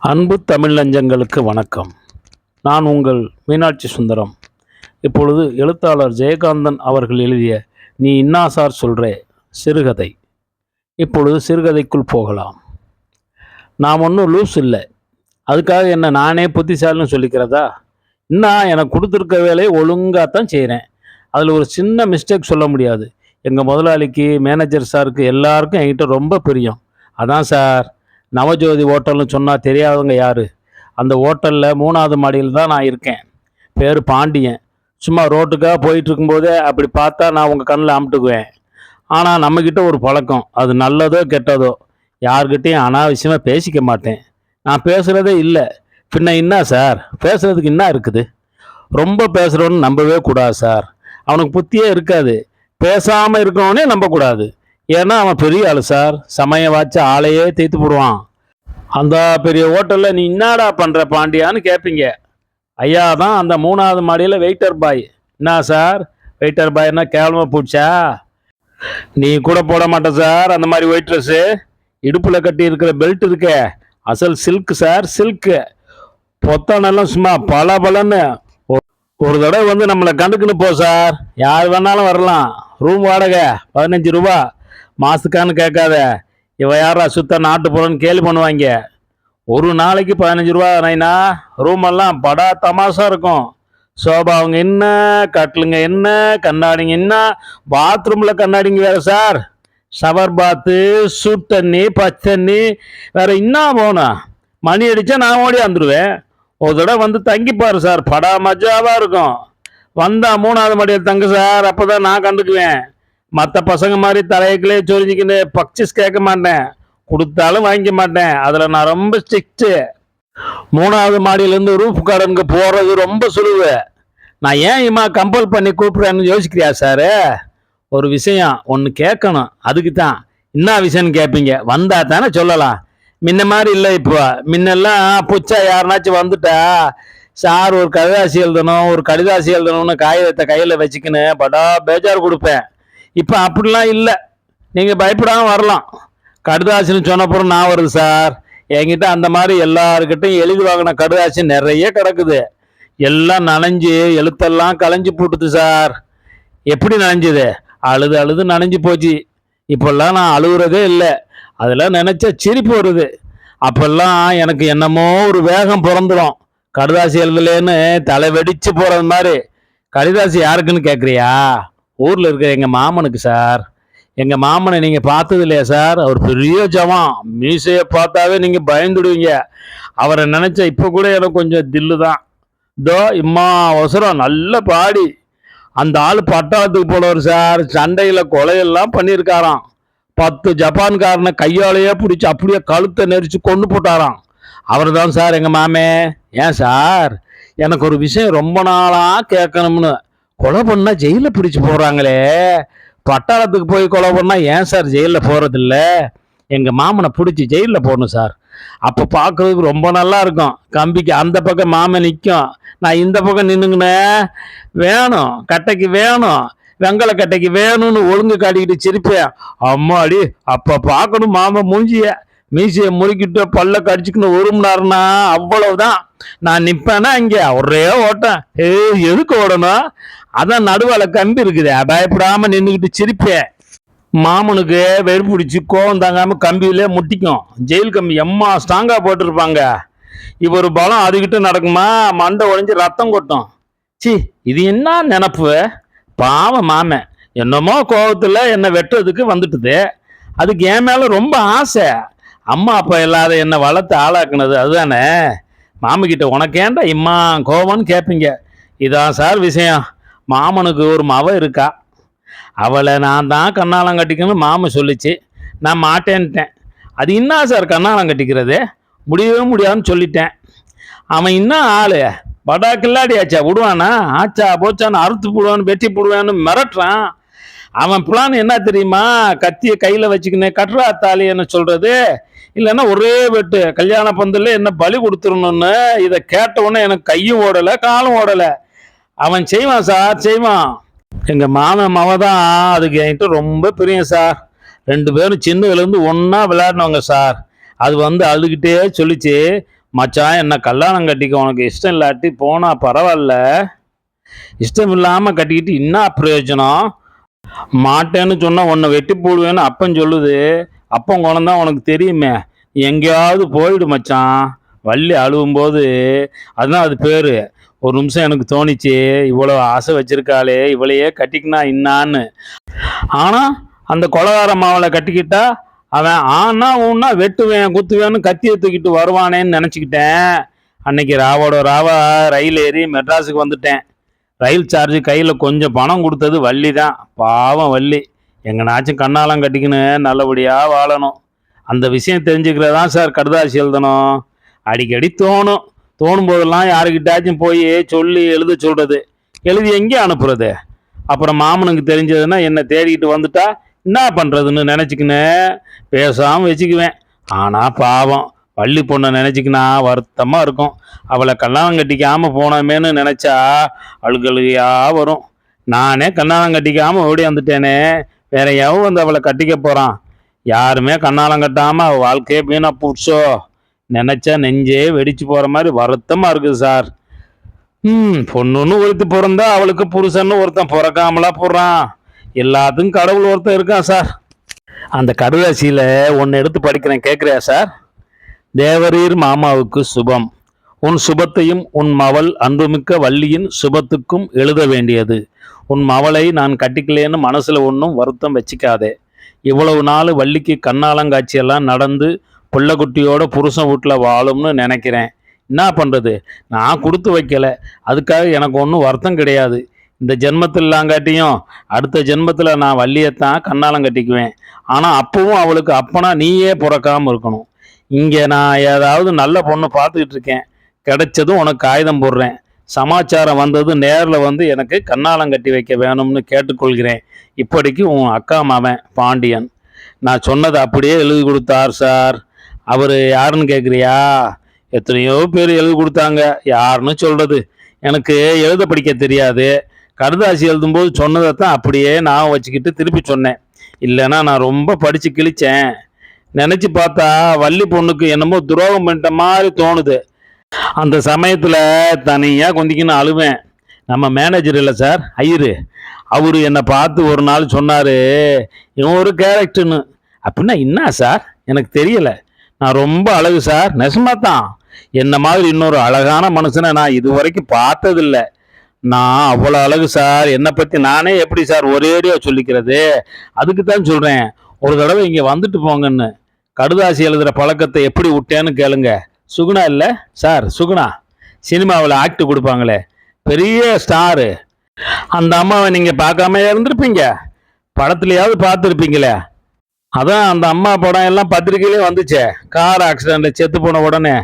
அன்பு தமிழ் நெஞ்சங்களுக்கு வணக்கம். நான் உங்கள் மீனாட்சி சுந்தரம். இப்பொழுது எழுத்தாளர் ஜெயகாந்தன் அவர்கள் எழுதிய நீ இன்னா சார் சொல்கிறே சிறுகதை. இப்பொழுது சிறுகதைக்குள் போகலாம். நான் ஒன்றும் லூஸ் இல்லை, அதுக்காக என்ன நானே புத்திசாலின்னு சொல்லிக்கிறதா? இன்னும் எனக்கு கொடுத்துருக்க வேலையை ஒழுங்காகத்தான் செய்கிறேன். அதில் ஒரு சின்ன மிஸ்டேக் சொல்ல முடியாது. எங்கள் முதலாளிக்கு, மேனேஜர் சாருக்கு, எல்லாருக்கும் என்கிட்ட ரொம்ப பிரியம். அதான் சார், நவஜோதி ஹோட்டல்னு சொன்னால் தெரியாதவங்க யார்? அந்த ஹோட்டலில் 3வது மாடியில் தான் நான் இருக்கேன். பேர் பாண்டியன். சும்மா ரோட்டுக்காக போயிட்டு இருக்கும்போதே அப்படி பார்த்தா நான் உங்கள் கண்ணில் அமுட்டுக்குவேன். ஆனால் நம்மக்கிட்ட ஒரு பழக்கம், அது நல்லதோ கெட்டதோ, யார்கிட்டையும் அனாவசியமாக பேசிக்க மாட்டேன். நான் பேசுகிறதே இல்லை. பின்ன என்ன சார், பேசுகிறதுக்கு என்ன இருக்குது? ரொம்ப பேசுகிறவன்னு நம்பவே கூடாது சார். அவனுக்கு புத்தியே இருக்காது. பேசாமல் இருக்கவனே நம்பக்கூடாது. ஏன்னா அவன் பெரிய ஆள் சார். சமயம் வாச்ச ஆளையே தேய்த்து போடுவான். அந்த பெரிய ஹோட்டலில் நீ என்னடா பண்ணுற பாண்டியான்னு கேட்பீங்க. ஐயா தான் அந்த 3வது மாடியில் வெயிட்டர் பாய். என்ன சார், வெயிட்டர் பாய்னா கேவலமாக போச்சா? நீ கூட போட மாட்டேன் சார் அந்த மாதிரி ஒயிட் ட்ரெஸ்ஸு. இடுப்பில் கட்டி இருக்கிற பெல்ட் இருக்கே, அசல் சில்க்கு சார், சில்க்கு. பொத்தானெல்லாம் சும்மா பல பலன்னு. ஒரு தடவை வந்து நம்மளை கண்டுக்குன்னு போ சார். யார் வேணாலும் வரலாம். ரூம் வாடகை 15 ரூபா. மாசுக்கான்னு கேட்காத. இவ யாரா சுத்த நாட்டு போறன்னு கேள்வி பண்ணுவாங்க. ஒரு நாளைக்கு 15 ரூபா நைனா. ரூமெல்லாம் படா தமாசா இருக்கும். சோபாவுங்க என்ன, கட்டிலுங்க என்ன, கண்ணாடிங்க என்ன, பாத்ரூமில் கண்ணாடிங்க வேற சார். ஷவர் பாத்து, சுட் தண்ணி, பச்சை தண்ணி வேற என்ன போகணும். மணி அடித்தா நான் ஓடி வந்துடுவேன். ஒரு தடவை வந்து தங்கிப்பாரு சார், படா மஜாவாக இருக்கும். வந்தா 3வது மாடியில் தங்கு சார், அப்போ தான் நான் கண்டுக்குவேன். மற்ற பசங்க மாதிரி தலையக்கிலே சொரிஞ்சிக்கின்னு பக்சிஸ் கேட்க மாட்டேன். கொடுத்தாலும் வாங்கிக்க மாட்டேன். அதில் நான் ரொம்ப ஸ்ட்ரிக்ட்டு. 3வது மாடியிலேருந்து ரூஃப் கார்டனுக்கு போகிறது ரொம்ப சுழுவு. நான் ஏன் இம்மா கம்பல் பண்ணி கூப்பிட்றேன்னு யோசிக்கிறியா சார்? ஒரு விஷயம் ஒன்று கேட்கணும், அதுக்கு தான். என்ன விஷயம்னு கேட்பீங்க, வந்தா தானே சொல்லலாம். முன்ன மாதிரி இல்லை இப்போ. முன்னெல்லாம் புச்சா யாருனாச்சும் வந்துட்டா சார் ஒரு கடிதாசி எழுதணும், ஒரு கடிதாசி எழுதணும்னு காகிதத்தை கையில் வச்சுக்கின்னு படா பேஜார் கொடுப்பேன். இப்போ அப்படிலாம் இல்லை. நீங்கள் பயப்படாமல் வரலாம். கடுதாசின்னு சொன்னப்புறம் நான் வருது சார். என்கிட்ட அந்த மாதிரி எல்லாருக்கிட்டையும் எழுதி வாங்கின கடுதாசி நிறைய கிடக்குது. எல்லாம் நனைஞ்சு எழுத்தெல்லாம் களைஞ்சி போட்டுது சார். எப்படி நனைஞ்சுது? அழுது அழுது நனைஞ்சு போச்சு. இப்போல்லாம் நான் அழுகுறதே இல்லை. அதெல்லாம் நினச்சா சிரிப்பு வருது. அப்போல்லாம் எனக்கு என்னமோ ஒரு வேகம் பிறந்துடும். கடுதாசி எழுதலேன்னு தலை வெடிச்சு போகிறது மாதிரி. கடிதாசி யாருக்குன்னு கேட்குறியா? ஊரில் இருக்கிற எங்கள் மாமனுக்கு சார். எங்கள் மாமனை நீங்கள் பார்த்தது இல்லையா சார்? அவர் பெரிய ஜவான். மீசையை பார்த்தாவே நீங்கள் பயந்துடுவீங்க. அவரை நினச்சா இப்போ கூட எனக்கு கொஞ்சம் தில்லு தான். இதோ இம்மா அவசரம், நல்ல பாடி. அந்த ஆள் பட்டாளத்துக்கு போனவர் சார். சண்டையில் கொலையெல்லாம் பண்ணியிருக்காராம். 10 ஜப்பான்காரனை கையாலேயே பிடிச்சி அப்படியே கழுத்தை நெரிச்சு கொண்டு போட்டாராம். அவர் தான் சார் எங்கள் மாமே. ஏன் சார், எனக்கு ஒரு விஷயம் ரொம்ப நாளாக கேட்கணும்னு. கொலை பண்ணா ஜெயிலில் பிடிச்சி போடுறாங்களே, பட்டாளத்துக்கு போய் கொலை பண்ணா ஏன் சார் ஜெயிலில் போகிறதில்ல? எங்கள் மாமனை பிடிச்சி ஜெயிலில் போடணும் சார். அப்போ பார்க்குறதுக்கு ரொம்ப நல்லா இருக்கும். கம்பிக்கு அந்த பக்கம் மாமன் நிற்கும், நான் இந்த பக்கம் நின்றுங்கினேன். வேணும் கட்டைக்கு வேணும், வெங்கல கட்டைக்கு வேணும்னு ஒழுங்கு காட்டிக்கிட்டு சிரிப்பேன். அம்மாடி, அப்போ பார்க்கணும் மாமன் மூஞ்சிய. மீசையை முறுக்கிட்டு பல்ல கடிச்சுக்கின்னு 1 மணி நேரம்னா அவ்வளவுதான். நான் நிற்பேன்னா இங்கே ஒரே ஓட்டம். எதுக்கு ஓடணும்? அதான் நடுவால கம்பி இருக்குது, பயப்படாம நின்றுக்கிட்டு சிரிப்பேன். மாமனுக்கு வெறுப்பு பிடிச்சி கோவம் தாங்காம கம்பியிலே முட்டிக்கும். ஜெயில் கம்பி எம்மா ஸ்ட்ராங்கா போட்டிருப்பாங்க. இவர் பலம் அதுகிட்ட நடக்குமா, மண்டை உடைஞ்சு ரத்தம் கொட்டும். சி, இது என்ன நினப்பு? பாவம் மாமன் என்னமோ கோவத்தில் என்னை வெட்டுறதுக்கு வந்துட்டுது. அதுக்கு என் மேலே ரொம்ப ஆசை. அம்மா அப்பா இல்லாத என்னை வளர்த்து ஆளாக்குனது அதுதானே. மாமிக்கிட்ட உனக்கேண்டா இம்மா கோவம்னு கேட்பீங்க. இதான் சார் விஷயம். மாமனுக்கு ஒரு மவ இருக்கா. அவளை நான் தான் கண்ணாலம் கட்டிக்கணும்னு மாமன் சொல்லிச்சு. நான் மாட்டேன்ட்டேன். அது என்ன சார் கண்ணாலம் கட்டிக்கிறது? முடியவே முடியாதுன்னு சொல்லிட்டேன். அவன் இன்னும் ஆளு படா கில்லாடியாச்சா, விடுவானா? ஆச்சா போச்சான்னு அறுத்து போடுவான்னு வெட்டி போடுவான்னு மிரட்டுறான். அவன் பிளான் என்ன தெரியுமா? கத்தியை கையில் வச்சுக்கினே கட்டுறா தாலின்னு சொல்றது, இல்லைன்னா ஒரே வெட்டு கல்யாண பந்தல்ல என்ன பலி கொடுத்துடணும்னு. இதை கேட்ட உடனே எனக்கு கையும் ஓடலை காலும் ஓடலை. அவன் செய்வான் சார், செய்வான். எங்கள் மாமன் மவ தான் அதுக்கு என்கிட்ட ரொம்ப பிரியம் சார். 2 பேரும் சின்னதுலேருந்து ஒன்றா விளையாடினவங்க சார். அது வந்து அழுகிட்டே சொல்லிச்சு, மச்சான் என்ன கல்யாணம் கட்டிக்க உனக்கு இஷ்டம் இல்லாட்டி போனா பரவாயில்ல, இஷ்டம் இல்லாமல் கட்டிக்கிட்டு என்ன பிரயோஜனம், மாட்டேன்னு சொன்னா உன்னை வெட்டி போடுவேன்னு அப்பன் சொல்லுது. அப்பன் குழந்தை உனக்கு தெரியுமே, எங்கேயாவது போயிடு மச்சான். வள்ளி அழுவும்போது அதுதான் அது பேரு. ஒரு நிமிஷம் எனக்கு தோணிச்சு, இவ்வளோ ஆசை வச்சிருக்காளே இவளையே கட்டிக்கினா இன்னான்னு. ஆனா அந்த கொலகார மாவளை கட்டிக்கிட்டா அவன் ஆனா ஊன்னா வெட்டுவேன் குத்துவேன்னு கத்தியை தூக்கிட்டு வருவானேன்னு நினச்சிக்கிட்டேன். அன்னைக்கு ராவோட ராவா ரயில் ஏறி மெட்ராஸுக்கு வந்துட்டேன். ரயில் சார்ஜ் கையில் கொஞ்சம் பணம் கொடுத்தது வள்ளி தான். பாவம் வள்ளி எங்கனாச்சும் கண்ணாலம் கட்டிக்கின்னு நல்லபடியாக வாழணும். அந்த விஷயம் தெரிஞ்சுக்கிறதான் சார் கடுதாசி எழுதணும். அடிக்கடி தோணும் போதெல்லாம் யாருக்கிட்டாச்சும் போய் சொல்லி எழுத சொல்கிறது. எழுதி எங்கே அனுப்புறது? அப்புறம் மாமனுக்கு தெரிஞ்சதுன்னா என்னை தேடிக்கிட்டு வந்துட்டா என்ன பண்ணுறதுன்னு நினச்சிக்கின்னு பேசாமல் வச்சுக்குவேன். ஆனால் பாவம் வள்ளி பொண்ணை நினச்சிக்கினா வருத்தமாக இருக்கும். அவளை கல்யாணம் கட்டிக்காமல் போனோமேன்னு நினச்சா அழுகழுகையாக வரும். நானே கல்யாணம் கட்டிக்காமல் ஓடி வந்துட்டேனே, வேற எவன் வந்து அவளை கட்டிக்க போகிறான்? யாருமே கண்ணாலம் கட்டாமல் அவள் வாழ்க்கையே வீணா போச்சோ, நினச்சா நெஞ்சே வெடிச்சு போகிற மாதிரி வருத்தமாக இருக்குது சார். பொண்ணுன்னு ஒருத்தி பிறந்தா அவளுக்கு புருஷன்னு ஒருத்தன் பிறக்காமலா போடுறான். எல்லாத்துக்கும் கடவுள் ஒருத்தன் இருக்கான் சார். அந்த கடுதாசியில் ஒன்று எடுத்து படிக்கிறேன், கேட்குறியா சார்? தேவரீர் மாமாவுக்கு சுபம். உன் சுபத்தையும் உன் மவள் அன்புமிக்க வள்ளியின் சுபத்துக்கும் எழுத வேண்டியது. உன் மவளை நான் கட்டிக்கலேன்னு மனசில் ஒன்றும் வருத்தம் வச்சுக்காதே. இவ்வளவு நாள் வள்ளிக்கு கண்ணாலங்காட்சியெல்லாம் நடந்து பிள்ளைக்குட்டியோட புருஷன் வீட்டில் வாழும்னு நினைக்கிறேன். என்ன பண்ணுறது, நான் கொடுத்து வைக்கல, அதுக்காக எனக்கு ஒன்றும் வருத்தம் கிடையாது. இந்த ஜென்மத்தில் இல்லாங்காட்டியும் அடுத்த ஜென்மத்தில் நான் வள்ளியைத்தான் கண்ணாலம் கட்டிக்குவேன். ஆனால் அப்பவும் அவளுக்கு அப்பனா நீயே பிறக்காமல் இருக்கணும். இங்கே நான் ஏதாவது நல்ல பொண்ணு பார்த்துக்கிட்டு இருக்கேன், கிடைச்சதும் உனக்கு காகிதம் போடுறேன். சமாச்சாரம் வந்தது நேரில் வந்து எனக்கு கண்ணாலம் கட்டி வைக்க வேணும்னு கேட்டுக்கொள்கிறேன். இப்படிக்கு உன் அக்கா மாவன் பாண்டியன். நான் சொன்னதை அப்படியே எழுதி கொடுத்தார் சார். அவர் யாருன்னு கேட்குறியா? எத்தனையோ பேர் எழுதி கொடுத்தாங்க, யாருன்னு சொல்கிறது? எனக்கு எழுத படிக்க தெரியாது. கடுதாசி எழுதும்போது சொன்னதை தான் அப்படியே நான் வச்சுக்கிட்டு திருப்பி சொன்னேன். இல்லைன்னா நான் ரொம்ப படித்து கிழிச்சேன். நினச்சி பார்த்தா வள்ளி பொண்ணுக்கு என்னமோ துரோகம் பண்ணிட்ட மாதிரி தோணுது. அந்த சமயத்தில் தனியாக கொந்திக்கின்னு அழுவேன். நம்ம மேனேஜர் இல்லை சார், ஐயரு, அவர் என்னை பார்த்து ஒரு நாள் சொன்னார், இவன் ஒரு கேரக்டர்னு. அப்படின்னா என்ன சார்? எனக்கு தெரியலை. நான் ரொம்ப அழகு சார், நெசமாத்தான். என்ன மாதிரி இன்னொரு அழகான மனுஷனை நான் இது வரைக்கும் பார்த்ததில்லை. நான் அவ்வளோ அழகு சார். என்னை பற்றி நானே எப்படி சார் ஒரேடியாக சொல்லிக்கிறது? அதுக்கு தான் சொல்கிறேன், ஒரு தடவை இங்கே வந்துட்டு போங்கன்னு. கடுதாசி எழுதுகிற பழக்கத்தை எப்படி விட்டேன்னு கேளுங்க. சுகுணா இல்லை சார், சுகுணா சினிமாவில் ஆக்ட் கொடுப்பாங்களே, பெரிய ஸ்டாரு. அந்த அம்மாவை நீங்கள் பார்க்காம இருந்திருப்பீங்க, படத்துலையாவது பார்த்துருப்பீங்களே. அதான் அந்த அம்மா படம் எல்லாம் பத்திரிக்கையிலே வந்துச்சே. கார் ஆக்சிடெண்ட்டில் செத்து போன உடனே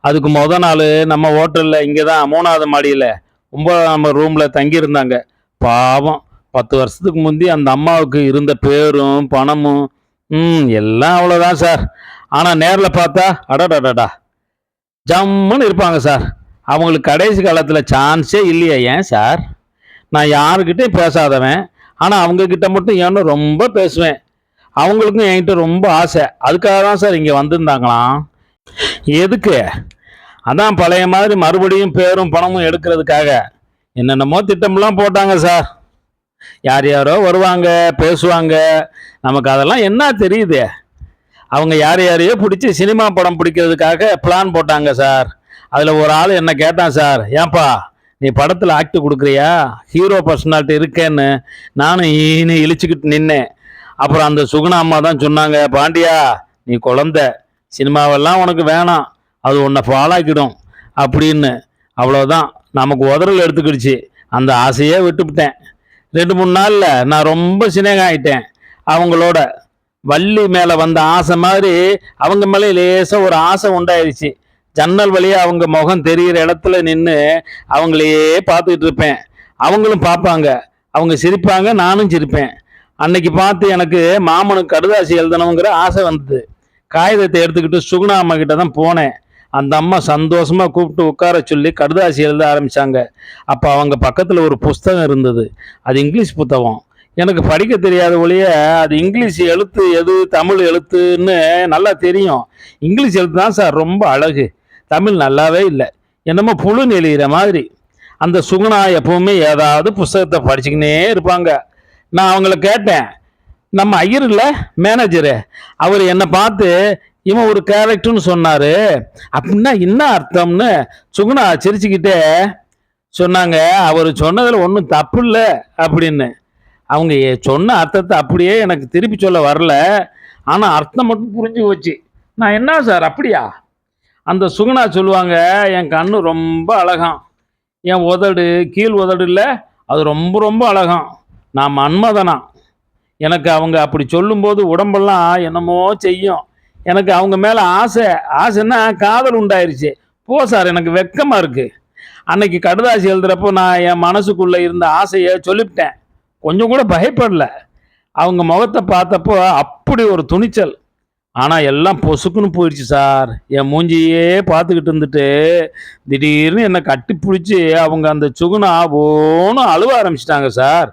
அதுக்கு நாள் நம்ம ஹோட்டலில் இங்கே தான் 3வது மாடியில் 9ஆம் ரூமில் தங்கியிருந்தாங்க. பாவம், 10 வருஷத்துக்கு முந்தி அந்த அம்மாவுக்கு இருந்த பேரும் பணமும் எல்லாம் அவ்வளோதான் சார். ஆனால் நேரில் பார்த்தா அடடடா ஜம்முன்னு இருப்பாங்க சார். அவங்களுக்கு கடைசி காலத்தில் சான்ஸே இல்லையா? ஏன் சார்? நான் யாருக்கிட்டையும் பேசாதவன், ஆனால் அவங்கக்கிட்ட மட்டும் ஏன்னு ரொம்ப பேசுவேன். அவங்களுக்கும் என்கிட்ட ரொம்ப ஆசை. அதுக்காக தான் சார் இங்கே வந்திருந்தாங்களாம். எதுக்கு? அதான் பழைய மாதிரி மறுபடியும் பேரும் பணமும் எடுக்கிறதுக்காக. என்னென்னமோ திட்டம்லாம் போட்டாங்க சார். யார் யாரோ வருவாங்க பேசுவாங்க, நமக்கு அதெல்லாம் என்ன தெரியுது? அவங்க யார் யாரையோ பிடிச்சி சினிமா படம் பிடிக்கிறதுக்காக பிளான் போட்டாங்க சார். அதில் ஒரு ஆள் என்ன கேட்டான் சார், ஏன்பா நீ படத்தில் ஆக்ட் கொடுக்குறியா, ஹீரோ பர்சனாலிட்டி இருக்கேன்னு. நானும் ஈன்னு இழிச்சுக்கிட்டு நின்னேன். அப்புறம் அந்த சுகுணா அம்மா தான் சொன்னாங்க, பாண்டியா நீ குழந்தை, சினிமாவெல்லாம் உனக்கு வேணாம், அது உன்னை ஃபாலாக்கிடும் அப்படின்னு. அவ்வளோதான், நமக்கு உதறல் எடுத்துக்கிடுச்சு. அந்த ஆசையே விட்டுவிட்டேன். 2-3 நாளில் நான் ரொம்ப சினேகம் ஆகிட்டேன். அவங்களோட வள்ளி மேலே வந்த ஆசை மாதிரி அவங்க மேலே லேசாக ஒரு ஆசை உண்டாயிருச்சு. ஜன்னல் வழியாக அவங்க முகம் தெரிகிற இடத்துல நின்று அவங்களையே பார்த்துக்கிட்டு இருப்பேன். அவங்களும் பார்ப்பாங்க, அவங்க சிரிப்பாங்க, நானும் சிரிப்பேன். அன்னைக்கு பார்த்து எனக்கு மாமனுக்கு கடுதாசி எழுதணுங்கிற ஆசை வந்தது. காகிதத்தை எடுத்துக்கிட்டு சுகுணா அம்மா கிட்ட தான் போனேன். அந்த அம்மா சந்தோஷமாக கூப்பிட்டு உட்கார சொல்லி கடுதாசி எழுத ஆரம்பித்தாங்க. அப்போ அவங்க பக்கத்தில் ஒரு புஸ்தகம் இருந்தது. அது இங்கிலீஷ் புத்தகம். எனக்கு படிக்க தெரியாத ஒழிய அது இங்கிலீஷ் எழுத்து எது தமிழ் எழுத்துன்னு நல்லா தெரியும். இங்கிலீஷ் எழுத்து தான் சார் ரொம்ப அழகு, தமிழ் நல்லாவே இல்லை, என்னமோ புழு நெளிகிற மாதிரி. அந்த சுகுணா எப்பவுமே ஏதாவது புஸ்தகத்தை படிச்சுக்கினே இருப்பாங்க. நான் அவங்கள கேட்டேன், நம்ம ஐயர் இல்லை மேனேஜரு, அவர் என்னை பார்த்து இவன் ஒரு கேரக்டர்னு சொன்னாரு, அப்படின்னா என்ன அர்த்தம்னு சுகுணா சிரிச்சுக்கிட்டே சொன்னாங்க. அவர் சொன்னதில் ஒன்றும் தப்பு இல்லை அப்படின்னு. அவங்க சொன்ன அர்த்தத்தை அப்படியே எனக்கு திருப்பி சொல்ல வரல, ஆனால் அர்த்தம் மட்டும் புரிஞ்சு போச்சு. நான் என்ன சார் அப்படியா? அந்த சுகுணா சொல்லுவாங்க, என் கண்ணு ரொம்ப அழகாம், என் உதடு கீழ் உதடு இல்லை அது ரொம்ப ரொம்ப அழகாம், நான் மன்மதனா. எனக்கு அவங்க அப்படி சொல்லும்போது உடம்பெல்லாம் என்னமோ செய்யும். எனக்கு அவங்க மேலே ஆசைன்னா காதல் உண்டாயிருச்சு. போ சார், எனக்கு வெக்கமாக இருக்குது. அன்னைக்கு கடுதாசி எழுதுறப்போ நான் என் மனசுக்குள்ளே இருந்த ஆசையை சொல்லிவிட்டேன். கொஞ்சம் கூட பயப்படல. அவங்க முகத்தை பார்த்தப்போ அப்படி ஒரு துணிச்சல். ஆனால் எல்லாம் பொசுக்குன்னு போயிடுச்சு சார். என் மூஞ்சியே பார்த்துக்கிட்டு இருந்துட்டு திடீர்னு என்னை கட்டி பிடிச்சி அவங்க அந்த சுகுணா ஓன்னு அழுவ ஆரம்பிச்சிட்டாங்க சார்.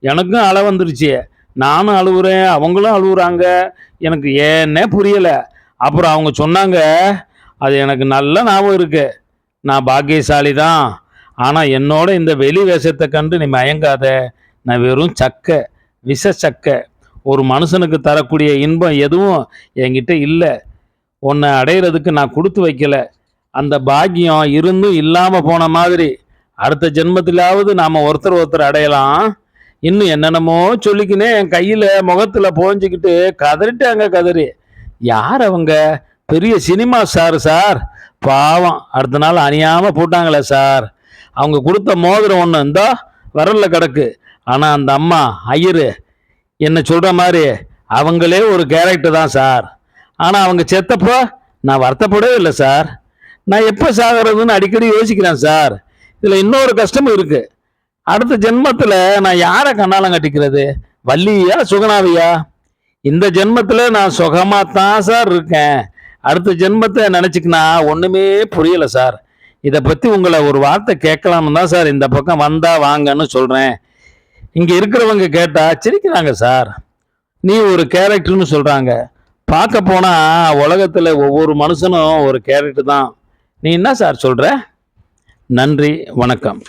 எனக்கும் அழ வந்துருச்சு. நானும் அழுவுறேன், அவங்களும் அழுவுறாங்க. எனக்கு ஏன்னே புரியலை. அப்புறம் அவங்க சொன்னாங்க, அது எனக்கு நல்ல ஞாபகம் இருக்கு, நான் பாக்கியசாலி தான், ஆனால் என்னோட இந்த வெளி வேஷத்தை கண்டு நீ மயங்காத. நான் வெறும் சக்கை, விஷ சக்கை. ஒரு மனுஷனுக்கு தரக்கூடிய இன்பம் எதுவும் என்கிட்ட இல்லை. உன்னை அடையிறதுக்கு நான் கொடுத்து வைக்கல. அந்த பாக்கியம் இருந்தும் இல்லாமல் போன மாதிரி. அடுத்த ஜென்மத்திலாவது நாம் ஒருத்தர் ஒருத்தர் அடையலாம். இன்னும் என்னென்னமோ சொல்லிக்கினே என் கையில் முகத்தில் போஞ்சிக்கிட்டு கதறிட்டாங்க கதறி. யார் அவங்க? பெரிய சினிமா ஸ்டார் சார். பாவம், அடுத்த நாள் அணியாமல் போட்டாங்களே சார். அவங்க கொடுத்த மோதிரம் ஒன்று இந்தோ வரல கிடக்கு. ஆனால் அந்த அம்மா ஐயரு என்ன சொல்கிற மாதிரி அவங்களே ஒரு கேரக்டர் தான் சார். ஆனால் அவங்க செத்தப்போ நான் வருத்தப்படவே இல்லை சார். நான் எப்போ சாகிறதுன்னு அடிக்கடி யோசிக்கிறேன் சார். இதில் இன்னொரு கஷ்டமும் இருக்குது. அடுத்த ஜென்மத்தில் நான் யாரை கண்ணாலம் கட்டிக்கிறது? வள்ளியா சுகனாவியா? இந்த ஜென்மத்தில் நான் சுகமாக தான் சார் இருக்கேன். அடுத்த ஜென்மத்தை நினச்சிக்கினா ஒன்றுமே புரியலை சார். இதை பற்றி உங்களை ஒரு வார்த்தை கேட்கலாம்னு தான் சார் இந்த பக்கம் வந்தா வாங்கன்னு சொல்கிறேன். இங்கே இருக்கிறவங்க கேட்டால் சிரிக்கிறாங்க சார். நீ ஒரு கேரக்டர்னு சொல்கிறாங்க. பார்க்க போனால் உலகத்தில் ஒவ்வொரு மனுஷனும் ஒரு கேரக்டர் தான். நீ என்ன சார் சொல்கிற? நன்றி, வணக்கம்.